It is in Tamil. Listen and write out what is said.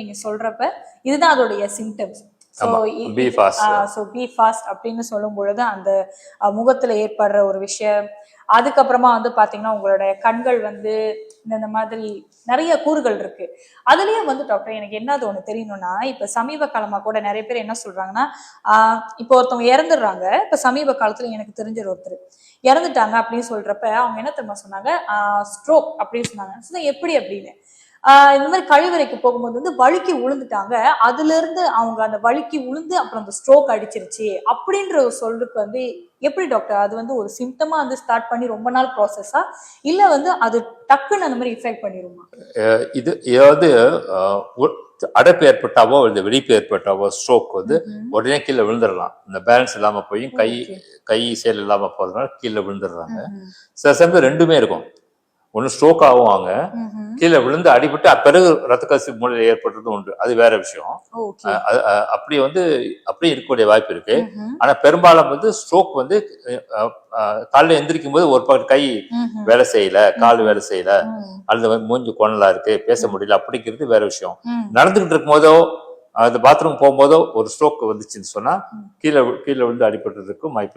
நீங்க சொல்றப்ப இதுதான் அதோடைய சிம்டம்ஸ். பி ஃபாஸ்ட் அப்படின்னு சொல்லும் பொழுது அந்த முகத்துல ஏற்படுற ஒரு விஷயம். அதுக்கப்புறமா பாத்தீங்கன்னா உங்களுடைய கண்கள் இந்த மாதிரி நிறைய கூறுகள் இருக்கு. அதுலயே டாக்டர் எனக்கு என்ன ஒண்ணு தெரியணும்னா, இப்ப சமீப காலமா கூட நிறைய பேர் என்ன சொல்றாங்கன்னா, இப்போ ஒருத்தவங்க இறந்துடுறாங்க. இப்ப சமீப காலத்துல எனக்கு தெரிஞ்ச ஒருத்தர் இறந்துட்டாங்க அப்படின்னு சொல்றப்ப அவங்க என்ன தெரியுமா சொன்னாங்க, ஸ்ட்ரோக் அப்படின்னு சொன்னாங்க. எப்படி அப்படின்னு இந்த மாதிரி கழிவறைக்கு போகும்போது வழுக்கி விழுந்துட்டாங்க. அதுல இருந்து அவங்க அந்த வழுக்கி விழுந்து அப்புறம் அந்த ஸ்ட்ரோக் அடிச்சிருச்சு அப்படின்ற ஒரு சொல்லுக்கு எப்படி டாக்டர் அது ஒரு சிம்டமா ஸ்டார்ட் பண்ணி ரொம்ப நாள் ப்ராசஸா இல்ல அது டக்குன்னு அந்த மாதிரி இஃபெக்ட் பண்ணிருமா? இது ஏதாவது அடைப்பு ஏற்பட்டாவோ இந்த வெடிப்பு ஏற்பட்டாவோ ஸ்ட்ரோக் உடனே கீழே விழுந்துடலாம். இந்த பேலன்ஸ் இல்லாம போய் கை செயல் இல்லாம போறதுனால கீழே விழுந்துடுறாங்க. சில சமயம் ரெண்டுமே இருக்கும். ஒண்ணு ஸ்ட்ரோக் ஆகுவாங்க, கீழே விழுந்து அடிபட்டு பிறகு ரத்த கசிவு மூளையில ஏற்படுறது உண்டு. அது வேற விஷயம். அப்படி அப்படியே இருக்கக்கூடிய வாய்ப்பு இருக்கு. ஆனா பெரும்பாலும் ஸ்ட்ரோக் காலைல எந்திரிக்கும் போது ஒரு பக்கம் கை வேலை செய்யல, கால் வேலை செய்யல, அல்லது மூஞ்சி கோணலா இருக்கு, பேச முடியல, அப்படிங்கிறது வேற விஷயம். நடந்துகிட்டு இருக்கும் போதோ அந்த பாத்ரூம் போகும்போதோ ஒரு ஸ்ட்ரோக் வந்துச்சுன்னு சொன்னா கீழே விழுந்து அடிபடுறதுக்கும் வாய்ப்பு இருக்கு.